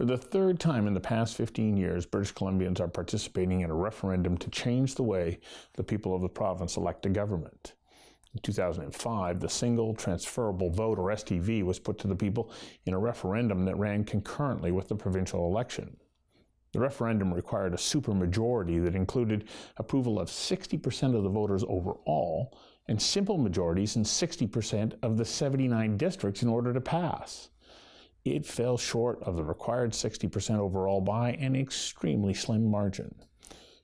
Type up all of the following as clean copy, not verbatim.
For the third time in the past 15 years, British Columbians are participating in a referendum to change the way the people of the province elect a government. In 2005, the single transferable vote, or STV, was put to the people in a referendum that ran concurrently with the provincial election. The referendum required a supermajority that included approval of 60% of the voters overall and simple majorities in 60% of the 79 districts in order to pass. It fell short of the required 60% overall by an extremely slim margin.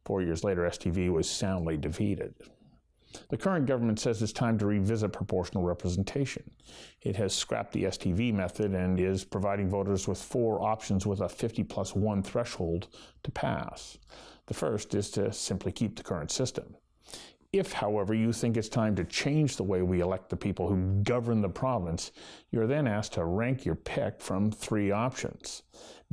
4 years later, STV was soundly defeated. The current government says it's time to revisit proportional representation. It has scrapped the STV method and is providing voters with 4 options with a 50+1 threshold to pass. The first is to simply keep the current system. If, however, you think it's time to change the way we elect the people who govern the province, you're then asked to rank your pick from 3 options.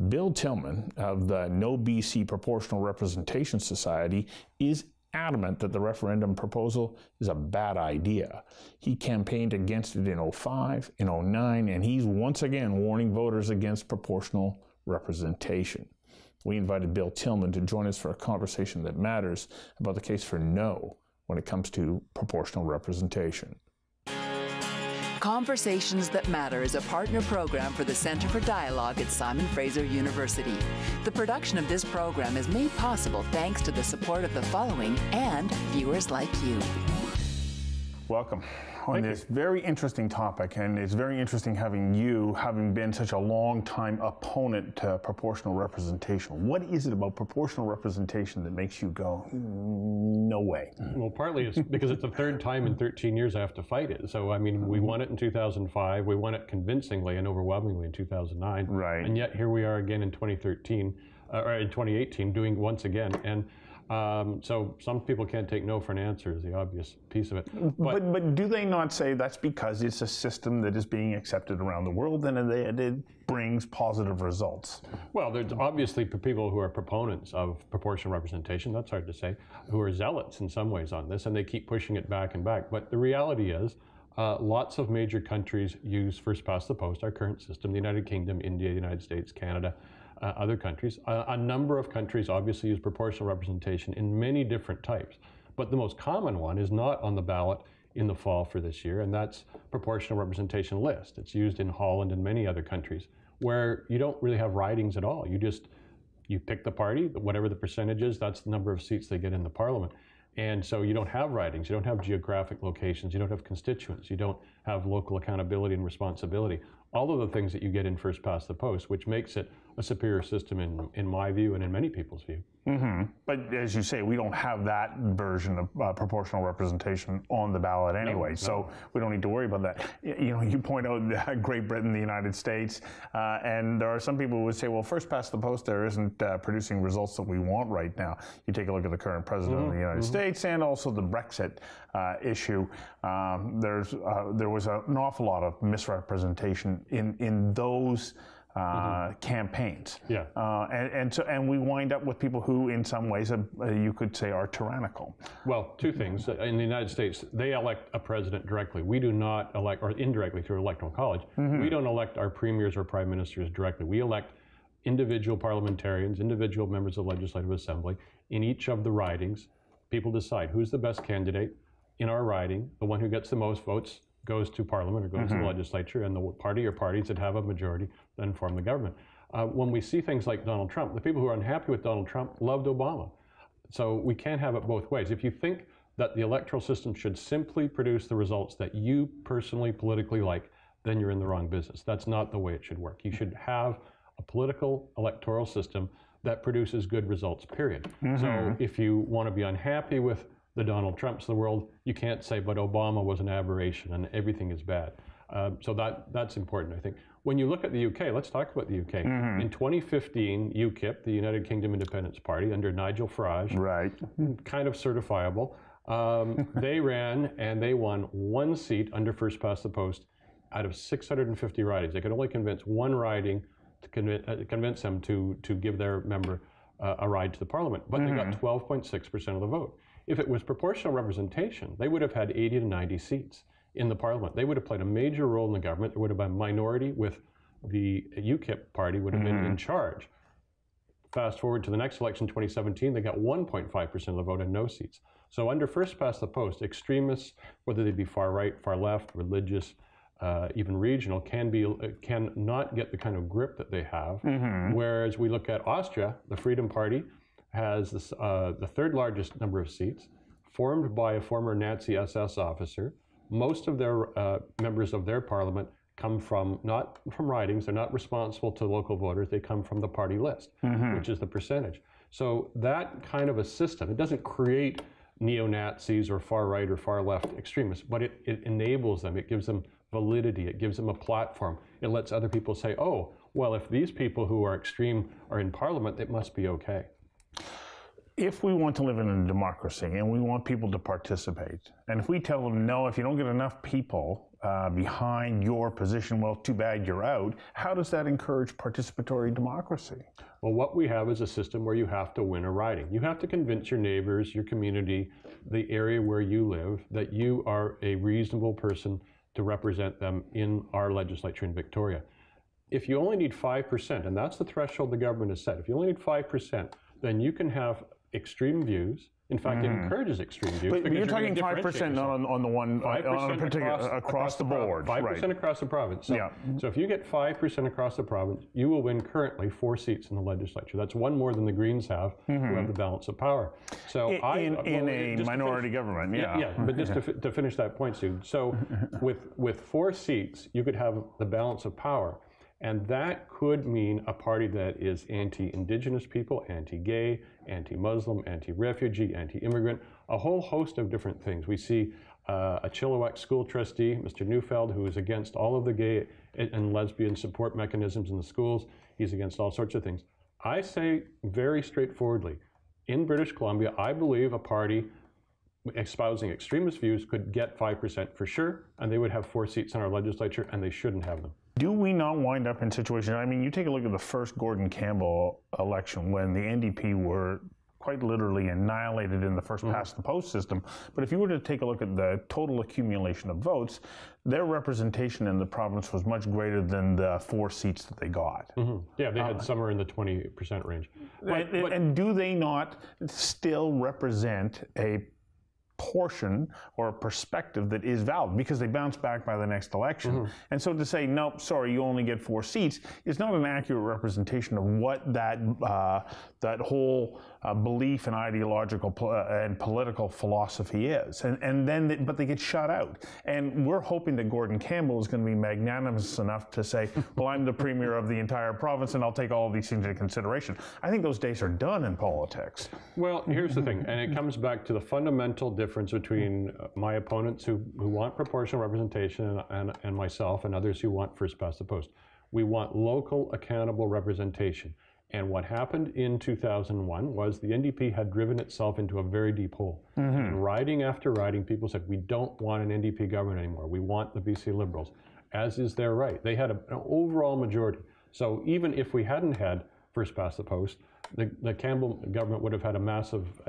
Bill Tieleman of the No BC Proportional Representation Society is adamant that the referendum proposal is a bad idea. He campaigned against it in 2005, in 2009, and he's once again warning voters against proportional representation. We invited Bill Tieleman to join us for a conversation that matters about the case for no when it comes to proportional representation. Conversations That Matter is a partner program for the Centre for Dialogue at Simon Fraser University. The production of this program is made possible thanks to the support of the following and viewers like you. Welcome on this very interesting topic, and it's very interesting having you, having been such a long-time opponent to proportional representation. What is it about proportional representation that makes you go, no way? Well, partly it's because it's the third time in 13 years I have to fight it. So, I mean, we won it in 2005, we won it convincingly and overwhelmingly in 2009. Right. And yet here we are again in 2013, or in 2018, doing once again. And so some people can't take no for an answer is the obvious piece of it. But do they not say that's because it's a system that is being accepted around the world and it brings positive results? Well, there's obviously people who are proponents of proportional representation, that's hard to say, who are zealots in some ways on this, and they keep pushing it back and back. But the reality is, lots of major countries use first past the post, our current system, the United Kingdom, India, the United States, Canada, other countries. A number of countries obviously use proportional representation in many different types, but the most common one is not on the ballot in the fall for this year, and that's proportional representation list. It's used in Holland and many other countries where you don't really have ridings at all. You pick the party, whatever the percentage is, that's the number of seats they get in the parliament. And so you don't have ridings, you don't have geographic locations, you don't have constituents, you don't have local accountability and responsibility. All of the things that you get in first past the post, which makes it a superior system in my view and in many people's view. Mm-hmm. But as you say, we don't have that version of proportional representation on the ballot anyway, so we don't need to worry about that. You know, you point out Great Britain, the United States, and there are some people who would say, well, first past the post there isn't producing results that we want right now. You take a look at the current president of the United States and also the Brexit issue. There was an awful lot of misrepresentation in those campaigns. Yeah. And we wind up with people who, in some ways, you could say are tyrannical. Well, two things. In the United States, they elect a president directly. We do not elect, or indirectly through electoral college, we don't elect our premiers or prime ministers directly. We elect individual parliamentarians, individual members of the Legislative Assembly. In each of the ridings, people decide who's the best candidate in our riding. The one who gets the most votes goes to Parliament or goes to the legislature, and the party or parties that have a majority then form the government. When we see things like Donald Trump, the people who are unhappy with Donald Trump loved Obama. So we can't have it both ways. If you think that the electoral system should simply produce the results that you personally, politically like, then you're in the wrong business. That's not the way it should work. You should have a political electoral system that produces good results, period. So if you want to be unhappy with the Donald Trumps of the world, you can't say, but Obama was an aberration and everything is bad. So that's important, I think. When you look at the UK, let's talk about the UK. In 2015, UKIP, the United Kingdom Independence Party, under Nigel Farage, kind of certifiable, they ran and they won 1 seat under first past the post out of 650 ridings. They could only convince 1 riding to convince them to give their member a ride to the parliament, but they got 12.6% of the vote. If it was proportional representation, they would have had 80 to 90 seats in the parliament. They would have played a major role in the government. There would have been a minority with the UKIP party would have been in charge. Fast forward to the next election, 2017, they got 1.5% of the vote and no seats. So under first past the post, extremists, whether they be far right, far left, religious, even regional, can not get the kind of grip that they have. Whereas we look at Austria, the Freedom Party has this, the third largest number of seats, formed by a former Nazi SS officer. Most of their members of their parliament come from, not from ridings, they're not responsible to local voters, they come from the party list, which is the percentage. So that kind of a system, it doesn't create neo-Nazis or far right or far left extremists, but it enables them, it gives them validity, it gives them a platform. It lets other people say, oh, well, if these people who are extreme are in parliament, it must be okay. If we want to live in a democracy and we want people to participate, and if we tell them, no, if you don't get enough people behind your position, well, too bad, you're out, how does that encourage participatory democracy? Well, what we have is a system where you have to win a riding. You have to convince your neighbors, your community, the area where you live, that you are a reasonable person to represent them in our legislature in Victoria. If you only need 5%, and that's the threshold the government has set, if you only need 5%, then you can have extreme views. In fact, it encourages extreme views. But you're talking 5% not on the one, 5% on a particular, across the board. 5% across the province. So, so if you get 5% across the province, you will win currently 4 seats in the legislature. That's one more than the Greens have, who have the balance of power. So in a minority government, but just to finish that point, Sue. So with 4 seats, you could have the balance of power. And that could mean a party that is anti-Indigenous people, anti-gay, anti-Muslim, anti-refugee, anti-immigrant, a whole host of different things. We see a Chilliwack school trustee, Mr. Neufeld, who is against all of the gay and lesbian support mechanisms in the schools. He's against all sorts of things. I say very straightforwardly, in British Columbia, I believe a party espousing extremist views could get 5% for sure, and they would have 4 seats in our legislature, and they shouldn't have them. Do we not wind up in situations, I mean, you take a look at the first Gordon Campbell election when the NDP were quite literally annihilated in the first past the post system, but if you were to take a look at the total accumulation of votes, their representation in the province was much greater than the 4 seats that they got. Yeah, they had somewhere in the 20% range. And do they not still represent a portion or a perspective that is valid because they bounce back by the next election? And so to say, nope, sorry, you only get 4 seats is not an accurate representation of what that that whole belief in ideological and political philosophy is. And then, but they get shut out. And we're hoping that Gordon Campbell is going to be magnanimous enough to say, well, I'm the premier of the entire province and I'll take all of these things into consideration. I think those days are done in politics. Well, here's the thing, and it comes back to the fundamental difference between my opponents who want proportional representation and myself and others who want first past the post. We want local accountable representation. And what happened in 2001 was the NDP had driven itself into a very deep hole. And riding after riding, people said, we don't want an NDP government anymore. We want the BC Liberals, as is their right. They had an overall majority. So even if we hadn't had first past the post, the Campbell government would have had a massive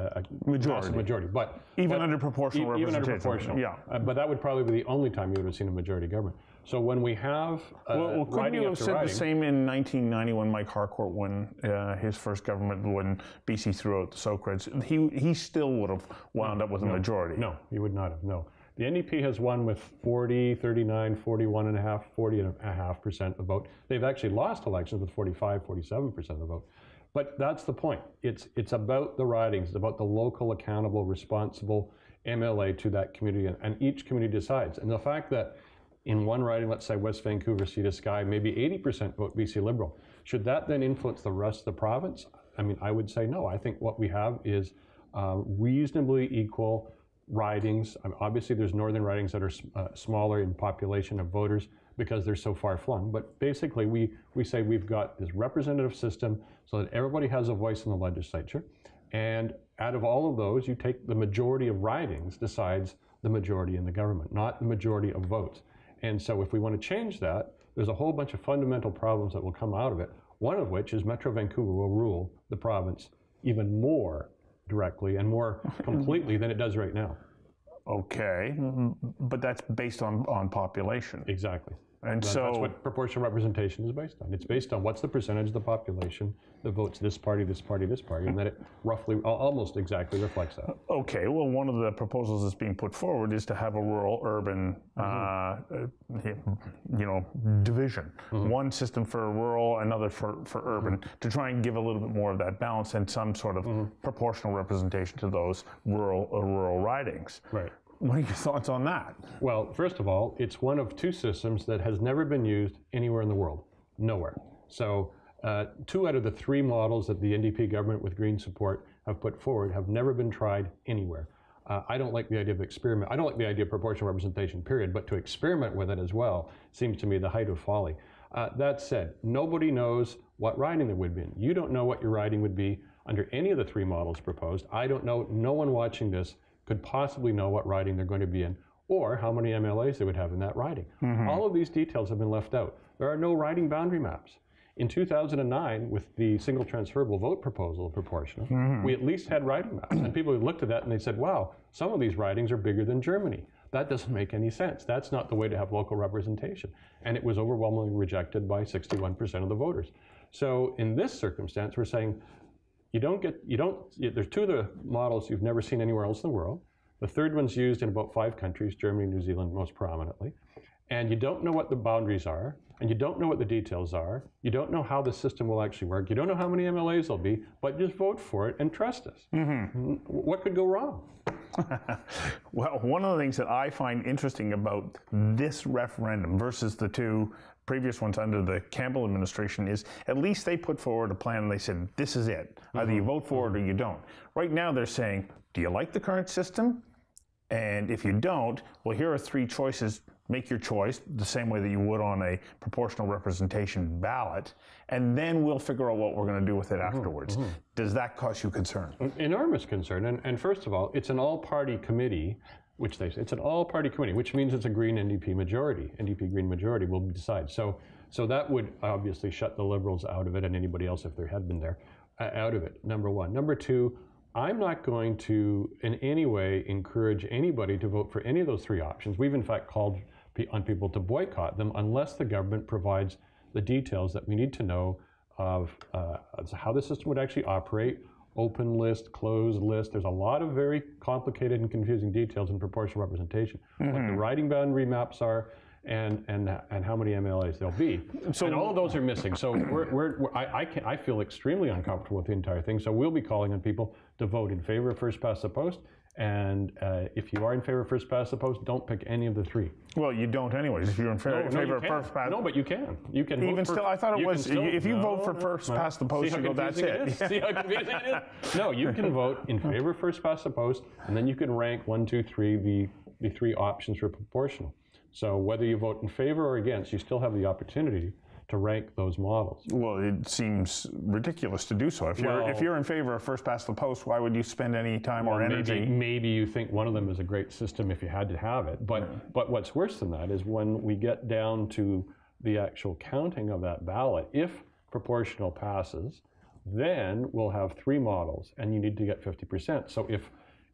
majority. But under proportional representation. Even under proportional. Yeah. But that would probably be the only time you would have seen a majority government. So when we have well, couldn't you have said the same in 1990 when Mike Harcourt won his first government, when BC threw out the Socrates? He still would have wound up with a majority. No, he would not have, no. The NDP has won with 40, 39, 41.5%, 40.5% of the vote. They've actually lost elections with 45, 47% of the vote. But that's the point. It's about the ridings. It's about the local, accountable, responsible MLA to that community, and each community decides. And the fact that in one riding, let's say West Vancouver, Sea to Sky, maybe 80% vote BC Liberal, should that then influence the rest of the province? I mean, I would say no. I think what we have is reasonably equal ridings. Obviously, there's northern ridings that are smaller in population of voters because they're so far flung. But basically, we say we've got this representative system so that everybody has a voice in the legislature. And out of all of those, you take the majority of ridings decides the majority in the government, not the majority of votes. And so if we want to change that, there's a whole bunch of fundamental problems that will come out of it, one of which is Metro Vancouver will rule the province even more directly and more completely than it does right now. Okay, but that's based on population. Exactly. And that's what proportional representation is based on. It's based on what's the percentage of the population that votes this party, this party, this party, and then it roughly, almost exactly reflects that. Okay, well, one of the proposals that's being put forward is to have a rural-urban, division. One system for rural, another for urban, to try and give a little bit more of that balance and some sort of proportional representation to those rural ridings. Right. What are your thoughts on that? Well, first of all, it's one of two systems that has never been used anywhere in the world. Nowhere. So 2 out of the 3 models that the NDP government with Green support have put forward have never been tried anywhere. I don't like the idea of experiment. I don't like the idea of proportional representation, period, but to experiment with it as well seems to me the height of folly. That said, nobody knows what riding there would be in. You don't know what your riding would be under any of the 3 models proposed. I don't know. No one watching this could possibly know what riding they're going to be in or how many MLAs they would have in that riding. All of these details have been left out. There are no riding boundary maps. In 2009, with the single transferable vote proposal of proportional, we at least had riding maps. And people looked at that and they said, wow, some of these ridings are bigger than Germany. That doesn't make any sense. That's not the way to have local representation. And it was overwhelmingly rejected by 61% of the voters. So in this circumstance, we're saying, there's 2 of the models you've never seen anywhere else in the world. The third one's used in about 5 countries, Germany, New Zealand most prominently. And you don't know what the boundaries are, and you don't know what the details are. You don't know how the system will actually work. You don't know how many MLAs there'll be, but just vote for it and trust us. What could go wrong? Well, one of the things that I find interesting about this referendum versus the 2 previous ones under the Campbell administration is at least they put forward a plan and they said, this is it. Either you vote for it or you don't. Right now they're saying, do you like the current system? And if you don't, well, here are 3 choices. Make your choice the same way that you would on a proportional representation ballot, and then we'll figure out what we're going to do with it afterwards. Does that cause you concern? Enormous concern. And first of all, it's an all-party committee, which they say it's an all-party committee, which means it's a Green NDP majority. NDP Green majority will decide. So that would obviously shut the Liberals out of it, and anybody else if there had been there, out of it, number one. Number 2, I'm not going to in any way encourage anybody to vote for any of those 3 options. We've in fact called on people to boycott them unless the government provides the details that we need to know of how the system would actually operate, open list, closed list. There's a lot of very complicated and confusing details in proportional representation. What the riding boundary maps are and how many MLAs there'll be. So, and all of those are missing. So I feel extremely uncomfortable with the entire thing. So we'll be calling on people to vote in favor of first past the post. And if you are in favor of first past the post, don't pick any of the 3. Well, you don't anyways. If you're in favor of first past, no, but you can. You can even vote still. I thought it was if you vote for first past the post, you go. That's it. See how confusing it is? No, you can vote in favor of first past the post, and then you can rank 1, 2, 3 the 3 options for proportional. So whether you vote in favor or against, you still have the opportunity to rank those models. Well, it seems ridiculous to do so. If you're in favor of first past the post, why would you spend any time or energy? Maybe you think one of them is a great system if you had to have it. But what's worse than that is when we get down to the actual counting of that ballot, if proportional passes, then we'll have 3 models, and you need to get 50%. So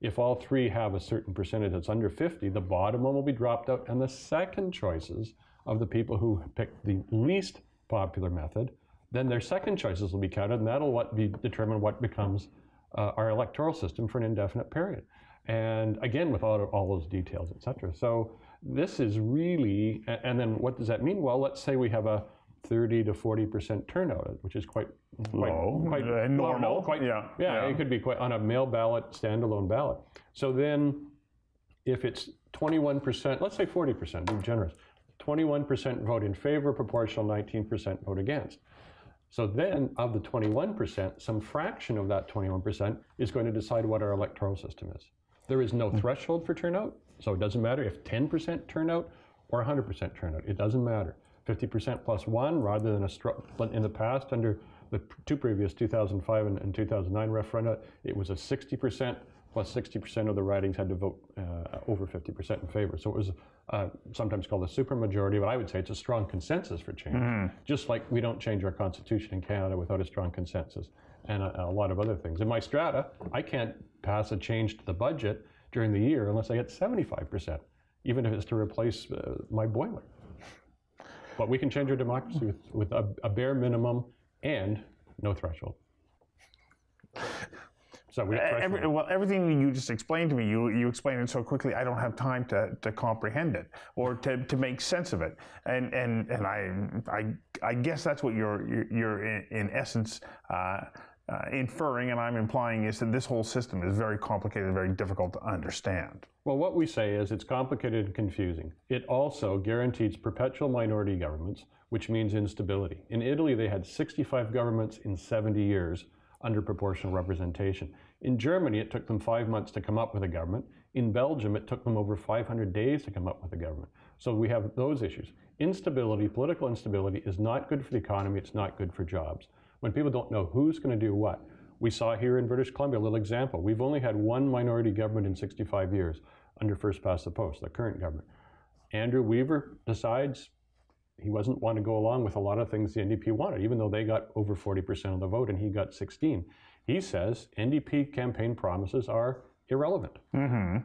if all 3 have a certain percentage that's under 50, the bottom one will be dropped out, and the second choices of the people who picked the least popular method, then their second choices will be counted, and that'll determine what becomes our electoral system for an indefinite period. And again, with all those details, et cetera. So this is really, and then what does that mean? Well, let's say we have a 30 to 40% turnout, which is quite low, quite normal. It could be quite on a mail ballot, standalone ballot. So then, if it's 21%, let's say 40%, be generous. 21% vote in favor, proportional, 19% vote against. So then, of the 21%, some fraction of that 21% is going to decide what our electoral system is. There is no threshold for turnout, so it doesn't matter if 10% turnout or 100% turnout. It doesn't matter. 50% plus 1, rather than in the past, under the 2 previous 2005 and 2009 referenda, it was a 60% plus 60% of the ridings had to vote over 50% in favor. So it was sometimes called a supermajority, but I would say it's a strong consensus for change. Just like we don't change our constitution in Canada without a strong consensus, and a lot of other things. In my strata, I can't pass a change to the budget during the year unless I get 75%, even if it's to replace my boiler. But we can change our democracy with a bare minimum and no threshold. So we everything you just explained to me, you explained it so quickly, I don't have time to comprehend it or to make sense of it. And I guess that's what you're in essence inferring, and I'm implying, is that this whole system is very complicated, very difficult to understand. Well, what we say is it's complicated and confusing. It also guarantees perpetual minority governments, which means instability. In Italy, they had 65 governments in 70 years under proportional representation. In Germany, it took them 5 months to come up with a government. In Belgium, it took them over 500 days to come up with a government. So we have those issues. Instability, political instability, is not good for the economy. It's not good for jobs. When people don't know who's going to do what. We saw here in British Columbia, a little example. We've only had one minority government in 65 years under first past the post, the current government. Andrew Weaver decides he wasn't want to go along with a lot of things the NDP wanted, even though they got over 40% of the vote and he got 16. He says NDP campaign promises are irrelevant. Mm-hmm.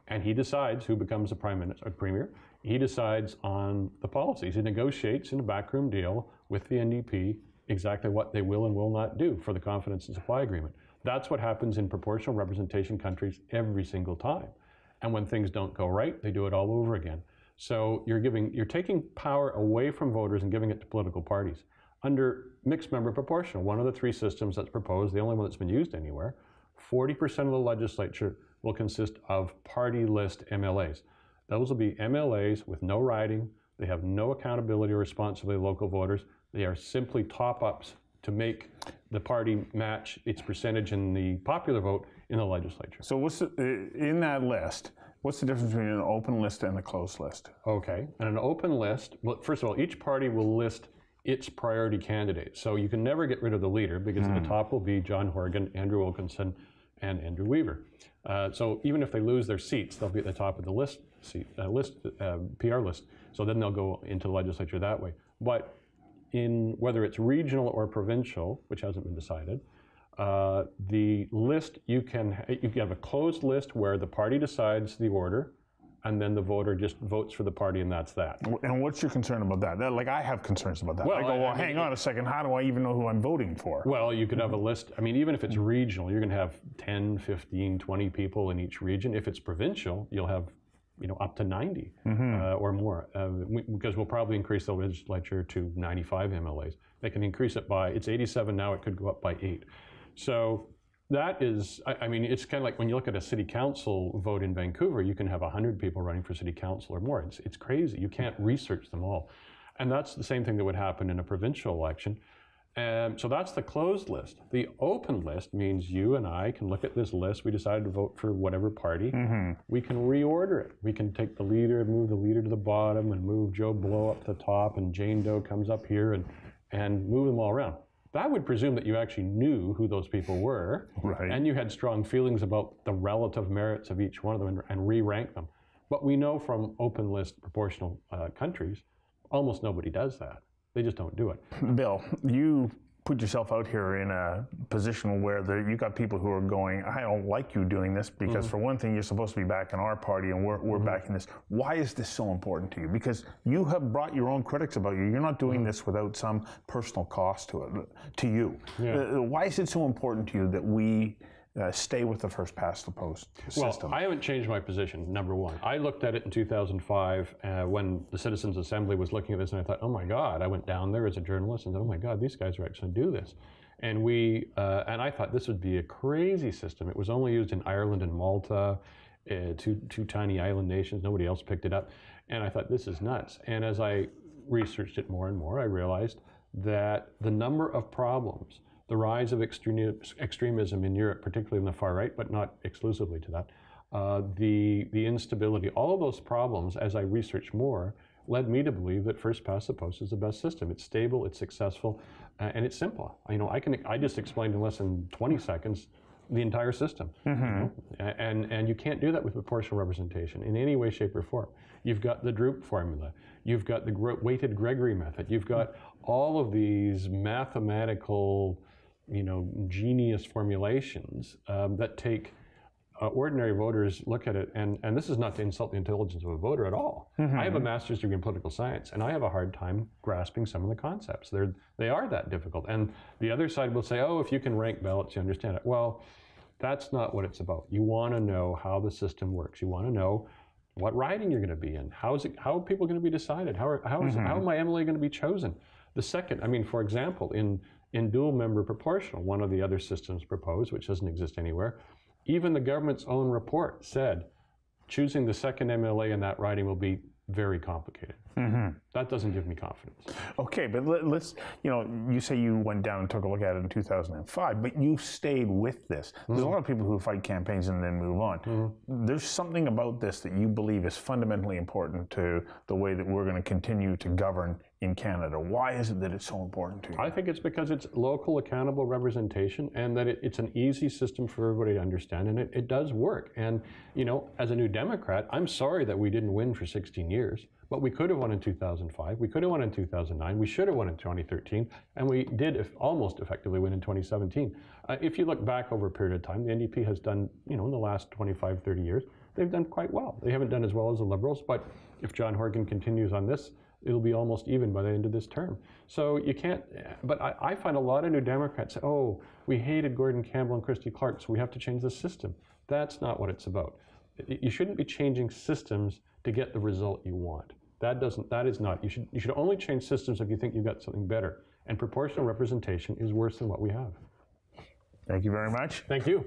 And he decides who becomes the premier. He decides on the policies. He negotiates in a backroom deal with the NDP exactly what they will and will not do for the confidence and supply agreement. That's what happens in proportional representation countries every single time. And when things don't go right, they do it all over again. So you're taking power away from voters and giving it to political parties. Under mixed member proportional, one of the three systems that's proposed, the only one that's been used anywhere, 40% of the legislature will consist of party list MLAs. Those will be MLAs with no riding. They have no accountability or responsibility to local voters. They are simply top-ups to make the party match its percentage in the popular vote in the legislature. So in that list, what's the difference between an open list and a closed list? Okay, and an open list, well, first of all, each party will list its priority candidates. So you can never get rid of the leader because at the top will be John Horgan, Andrew Wilkinson, and Andrew Weaver. So even if they lose their seats, they'll be at the top of the list, PR list. So then they'll go into the legislature that way. But in whether it's regional or provincial, which hasn't been decided, the list, you can have a closed list where the party decides the order, and then the voter just votes for the party, and that's that. And what's your concern about that? Like, I have concerns about that. Well, I go, hang on a second, how do I even know who I'm voting for? Well, you could have a list. I mean, even if it's regional, you're going to have 10, 15, 20 people in each region. If it's provincial, you'll have up to 90 or more, because we'll probably increase the legislature to 95 MLAs. They can increase it by, it's 87 now, it could go up by 8. So that is, I mean, it's kind of like when you look at a city council vote in Vancouver, you can have 100 people running for city council or more. It's crazy. You can't research them all. And that's the same thing that would happen in a provincial election. So that's the closed list. The open list means you and I can look at this list. We decided to vote for whatever party. We can reorder it. We can take the leader, move the leader to the bottom, and move Joe Blow up to the top, and Jane Doe comes up here, and move them all around. That would presume that you actually knew who those people were, right, and you had strong feelings about the relative merits of each one of them and re-rank them. But we know from open list proportional countries, almost nobody does that. They just don't do it. Bill, you put yourself out here in a position where you got people who are going, I don't like you doing this because for one thing, you're supposed to be back in our party and we're backing this. Why is this so important to you? Because you have brought your own critics about you. You're not doing this without some personal cost to you. Yeah. Why is it so important to you that we stay with the first past the post system? Well, I haven't changed my position, number one. I looked at it in 2005 when the Citizens Assembly was looking at this, and I thought, oh my God, I went down there as a journalist and thought, oh my God, these guys are actually going to do this. And and I thought this would be a crazy system. It was only used in Ireland and Malta, two tiny island nations. Nobody else picked it up. And I thought, this is nuts. And as I researched it more and more, I realized that the number of problems, the rise of extremism in Europe, particularly in the far right, but not exclusively to that, the instability, all of those problems, as I researched more, led me to believe that first past the post is the best system. It's stable, it's successful, and it's simple. I just explained in less than 20 seconds the entire system. And you can't do that with proportional representation in any way, shape, or form. You've got the Droop formula. You've got the weighted Gregory method. You've got all of these mathematical, genius formulations that take ordinary voters look at it, and this is not to insult the intelligence of a voter at all. I have a master's degree in political science, and I have a hard time grasping some of the concepts. They are that difficult. And the other side will say, oh, if you can rank ballots, you understand it. Well, that's not what it's about. You want to know how the system works. You want to know what riding you're going to be in. How are people going to be decided? How am I MLA going to be chosen? The second, I mean, for example, in dual member proportional, one of the other systems proposed, which doesn't exist anywhere, even the government's own report said choosing the second MLA in that riding will be very complicated. That doesn't give me confidence. Okay, but let's, you say you went down and took a look at it in 2005, but you stayed with this. There's a lot of people who fight campaigns and then move on. There's something about this that you believe is fundamentally important to the way that we're going to continue to govern in Canada. Why is it that it's so important to you? I think it's because it's local accountable representation, and that it's an easy system for everybody to understand, and it does work. And, as a New Democrat, I'm sorry that we didn't win for 16 years. But we could have won in 2005, we could have won in 2009, we should have won in 2013, and we did almost effectively win in 2017. If you look back over a period of time, the NDP has done, in the last 25, 30 years, they've done quite well. They haven't done as well as the Liberals, but if John Horgan continues on this, it'll be almost even by the end of this term. So you can't, but I find a lot of New Democrats say, oh, we hated Gordon Campbell and Christy Clark, so we have to change the system. That's not what it's about. You shouldn't be changing systems to get the result you want. You should only change systems if you think you've got something better. And proportional representation is worse than what we have. Thank you very much. Thank you.